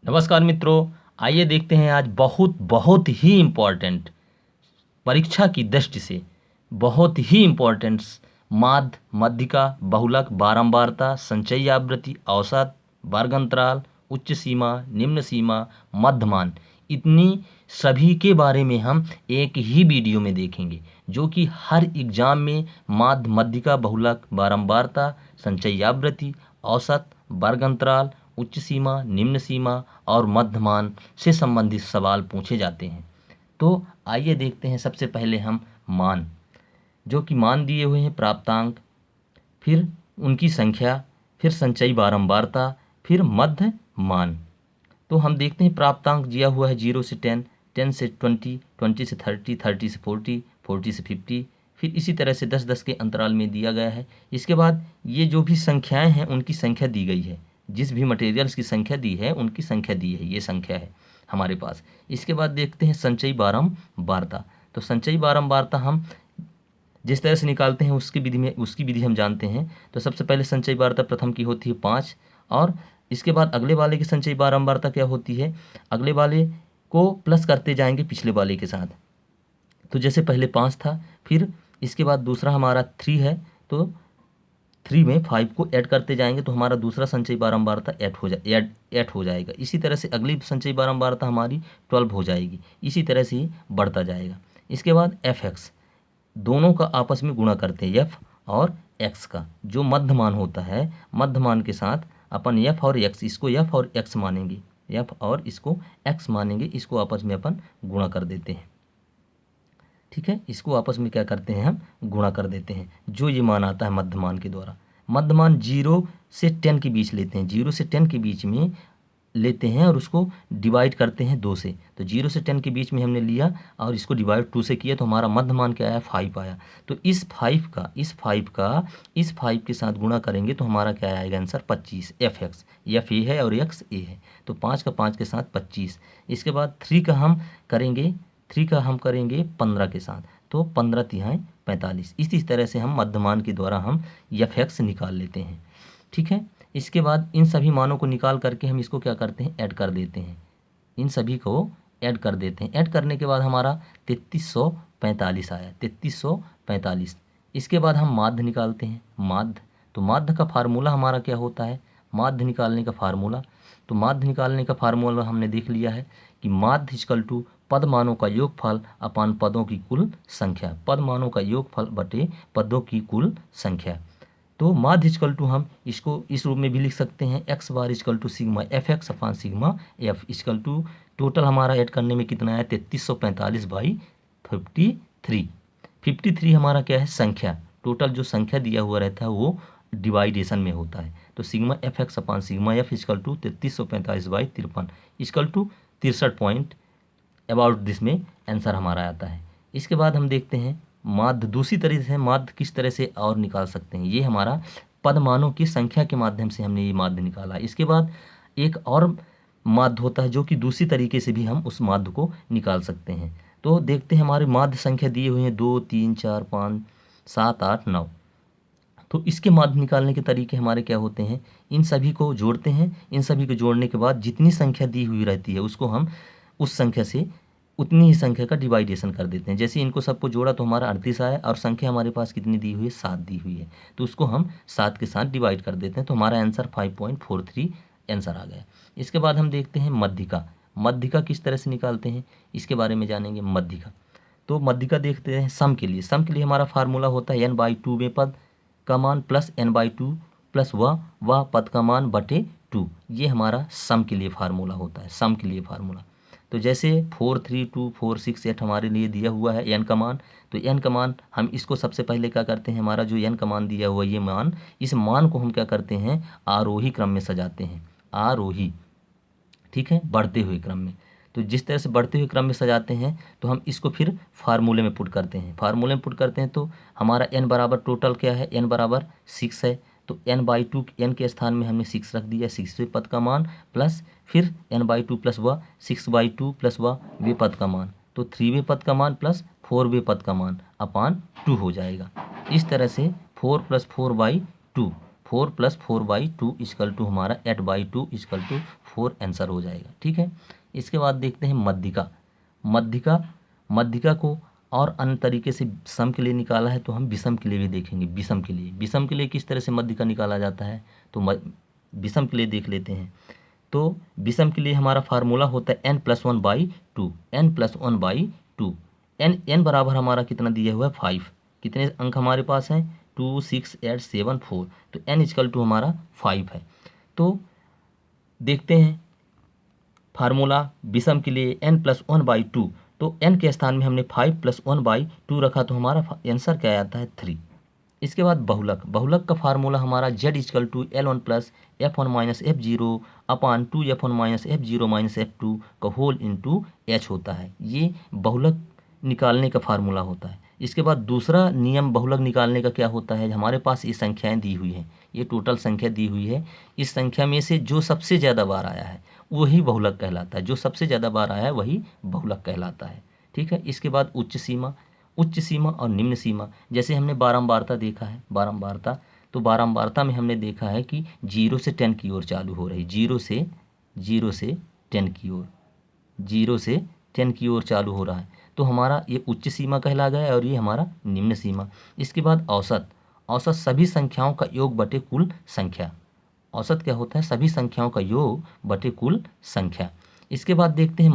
नमस्कार मित्रों, आइए देखते हैं आज बहुत बहुत ही इम्पोर्टेंट परीक्षा की दृष्टि से बहुत ही इम्पोर्टेंट माध्य, मध्यिका, बहुलक, बारंबारता, संचयी आवृत्ति, औसत, वर्ग-अंतराल, उच्च सीमा, निम्न सीमा, मध्यमान, इतनी सभी के बारे में हम एक ही वीडियो में देखेंगे, जो कि हर एग्जाम में माध्य, मध्यिका, बहुलक, बारंबारता, संचयी आवृत्ति, औसत, वर्ग अंतराल, उच्च सीमा, निम्न सीमा और मध्यमान से संबंधित सवाल पूछे जाते हैं। तो आइए देखते हैं सबसे पहले हम मान, जो कि मान दिए हुए हैं प्राप्तांक, फिर उनकी संख्या, फिर संचयी बारंबारता, फिर मध्य मान। तो हम देखते हैं प्राप्तांक दिया हुआ है 0 से 10, 10 से 20, 20 से 30, 30 से 40, 40 से 50, फिर इसी तरह से 10-10 के अंतराल में दिया गया है। इसके बाद ये जो भी संख्याएं हैं उनकी संख्या दी गई है, जिस भी मटेरियल्स की संख्या दी है उनकी संख्या दी है, ये संख्या है हमारे पास। इसके बाद देखते हैं संचयी बारंबारता। तो संचयी बारंबारता हम जिस तरह से निकालते हैं उसकी विधि हम जानते हैं। तो सबसे पहले संचयी बारंबारता प्रथम की होती है 5, और इसके बाद अगले वाले की संचयी बारंबारता क्या होती है, अगले वाले को प्लस करते जाएंगे पिछले वाले के साथ। तो जैसे पहले 5 था, फिर इसके बाद दूसरा हमारा 3 है, तो 3 में 5 को ऐड करते जाएंगे तो हमारा दूसरा संचयी बारंबारता 8 हो जाएगा। इसी तरह से अगली संचयी बारंबारता हमारी 12 हो जाएगी। इसी तरह से ही बढ़ता जाएगा। इसके बाद fx, दोनों का आपस में गुणा करते हैं, f और x का जो मध्यमान होता है, मध्यमान के साथ अपन f और x, इसको f और x मानेंगे, f और इसको x मानेंगे, इसको आपस में अपन गुणा कर देते हैं। ठीक है, इसको आपस में क्या करते हैं, हम गुणा कर देते हैं, जो ये मान आता है मध्यमान के द्वारा। मध्यमान 0 से 10 के बीच लेते हैं, 0 से 10 के बीच में लेते हैं और उसको डिवाइड करते हैं 2 से। तो 0 से 10 के बीच में हमने लिया और इसको डिवाइड 2 से किया, तो हमारा मध्यमान क्या आया, 5 आया। तो इस 5 के साथ गुणा करेंगे तो हमारा क्या आएगा आंसर, 25। fx, f ए है और x ए है, तो 5 का 5 के साथ 25। इसके बाद 3 का हम करेंगे 15 के साथ, तो 15 तिहाई 45। इसी तरह से हम मध्यमान के द्वारा हम fx निकाल लेते हैं। ठीक है, इसके बाद इन सभी मानों को निकाल करके हम इसको क्या करते हैं, ऐड कर देते हैं, इन सभी को ऐड कर देते हैं। ऐड करने के बाद हमारा 3345 आया, 3345। इसके बाद हम माध्य निकालते हैं, माध्य। तो माध्य का फार्मूला हमारा क्या होता है, माध्य निकालने का फार्मूला, तो माध्य निकालने का फार्मूला हमने देख लिया है कि माध्य इक्वल टू पद मानों का योगफल अपान पदों की कुल संख्या, पद मानों का योगफल बटे पदों की कुल संख्या। तो माध्य इक्वल टू हम इसको इस रूप में भी लिख सकते हैं, x bar equal to sigma f x upon sigma f equal to, total हमारा ऐड करने में कितना आया, 3345/53। 53 हमारा क्या है, संख्या, टोटल जो संख्या दिया हुआ रहता है वो डिवाइडेशन में होता है। तो sigma f x upon sigma f equal to 3345/53 equal to 63 point about this में आंसर हमारा आता है। इसके बाद हम देखते हैं माध्य, दूसरी तरीके से माध्य किस तरह से और निकाल सकते हैं। ये हमारा पदमानों की संख्या के माध्यम से हमने ये माध्य निकाला। इसके बाद एक और माध्य होता है जो कि दूसरी तरीके से भी हम उस माध्य को निकाल सकते हैं। तो देखते हैं हमारी माध्य संख्या दी हुई है 2, 3, 4, 5, 7, 8, 9। तो इसके माध्य निकालने के तरीके हमारे क्या होते हैं, इन सभी को जोड़ते हैं, इन सभी को जोड़ने के बाद जितनी संख्या दी हुई रहती है उसको हम उस संख्या से उतनी ही संख्या का डिवाइडेशन कर देते हैं। जैसे इनको सबको जोड़ा तो हमारा 38 आया, और संख्या हमारे पास कितनी दी हुई है, 7 दी हुई है, तो उसको हम 7 के साथ डिवाइड कर देते हैं, तो हमारा आंसर 5.43 आंसर आ गया। इसके बाद हम देखते हैं मध्यिका। मध्यिका किस तरह से निकालते हैं इसके बारे में जानेंगे। मध्यिका, तो मध्यिका देखते हैं सम के लिए। सम के लिए हमारा फार्मूला होता है n/2 में पद का मान प्लस n/2 प्लस वह पद का मान बटे 2। ये हमारा सम के लिए फार्मूला होता है, सम के लिए फार्मूला। तो जैसे 4, 3, 2, 4, 6, 8 हमारे लिए दिया हुआ है n का मान, तो n का मान हम इसको सबसे पहले क्या करते हैं, हमारा जो n का मान दिया हुआ ये मान, इस मान को हम क्या करते हैं, आरोही क्रम में सजाते हैं, आरोही, ठीक है, बढ़ते हुए क्रम में। तो जिस तरह से बढ़ते हुए क्रम में सजाते हैं तो हम इसको फिर फार्मूले में पुट करते हैं, फार्मूले में पुट करते हैं तो हमारा n बराबर टोटल क्या है, n बराबर 6 है, तो n/2 n के स्थान में हमने 6 रख दिया, 6वें पद का मान प्लस फिर n/2 प्लस वह 6/2 प्लस वह वे पद का मान, तो 3वें पद का मान प्लस 4वें पद का मान अपान 2 हो जाएगा। इस तरह से 4 + 4/2 4 + 4/2 = हमारा 8/2 = 4 आंसर हो जाएगा। ठीक है, इसके बाद देखते हैं मध्यिका। मध्यिका को और अन्य तरीके से सम के लिए निकाला है, तो हम विषम के लिए भी देखेंगे। विषम के लिए किस तरह से मध्यिका निकाला जाता है, तो विषम के लिए देख लेते हैं। तो विषम के लिए हमारा फार्मूला होता है n+1/2। n+1/2 n बराबर हमारा कितना दिया हुआ है 5। कितने अंक हमारे पास हैं 2 6 8 7 4, तो n = हमारा 5 है। तो देखते हैं फार्मूला विषम के लिए n+1/2, तो n के स्थान में हमने 5 + 1/2 रखा, तो हमारा आंसर क्या आता है 3। इसके बाद बहुलक का फार्मूला हमारा z = L1 + f1 - f0 अपान 2f1 - f0 - f2 का होल इंटू h होता है। ये बहुलक निकालने का फार्मूला होता है। इसके बाद दूसरा नियम बहुलक निकालने का क्या होता है, हमारे पास ये संख्याएं दी हुई हैं, ये टोटल संख्या दी हुई है। इस संख्या में से जो सबसे ज़्यादा बार आया है वही बहुलक कहलाता है। जो सबसे ज़्यादा बार आया है वही बहुलक कहलाता है। ठीक है, इसके बाद उच्च सीमा और निम्न सीमा। जैसे हमने बारंबारता देखा है, तो बारंबारता में हमने देखा है कि 0 से 10 की ओर चालू हो रही, 0 से 10 की ओर, 0 से 10 की ओर चालू हो रहा है, तो हमारा ये उच्च सीमा कहला गया और ये हमारा निम्न सीमा। इसके बाद औसत सभी संख्याओं का योग बटे कुल संख्या। औसत क्या होता है, सभी संख्याओं का योग बटे कुल संख्या। इसके बाद देखते हैं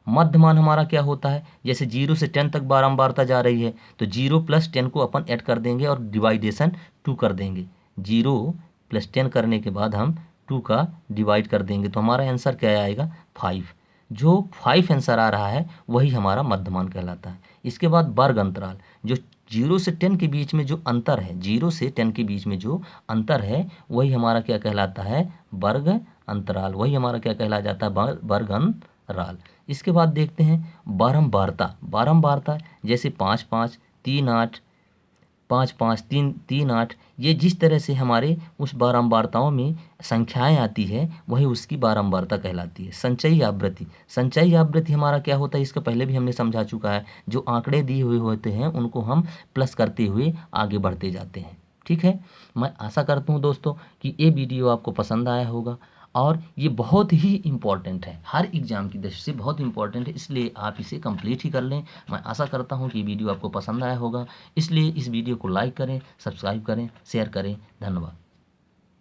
मध्यमान हमारा क्या होता है, जैसे 0 से 10 तक बारंबारता जा रही है, तो 0 + 10 को अपन ऐड कर देंगे और डिवाइडेशन 2 कर देंगे। 0 + 10 करने के बाद हम 2 का डिवाइड कर देंगे, तो हमारा आंसर क्या आएगा 5। जो 5 आंसर आ रहा है वही हमारा मध्यमान कहलाता है। इसके बाद वर्ग अंतराल, जो 0 से 10 के बीच में जो अंतर है, 0 से 10 के बीच में जो अंतर है वही हमारा क्या कहलाता है, वर्ग अंतराल। वही हमारा क्या कहला जाता है, वर्ग अंतराल। इसके बाद देखते हैं बारंबारता, जैसे 5 5 3 8, 5 5 3 3 8, ये जिस तरह से हमारे उस बारंबारताओं में संख्याएं आती है वही उसकी बारंबारता कहलाती है। संचयी आवृत्ति हमारा क्या होता है, इसका पहले भी हमने समझा चुका है। जो आंकड़े दिए हुए होते हैं उनको हम प्लस करते हुए आगे बढ़ते जाते हैं। ठीक है, मैं आशा करता हूँ दोस्तों कि ये वीडियो आपको पसंद आया होगा, और ये बहुत ही इम्पॉर्टेंट है, हर एग्ज़ाम की दृष्टि से बहुत इम्पॉर्टेंट है, इसलिए आप इसे कंप्लीट ही कर लें। मैं आशा करता हूँ कि वीडियो आपको पसंद आया होगा, इसलिए इस वीडियो को लाइक करें, सब्सक्राइब करें, शेयर करें। धन्यवाद।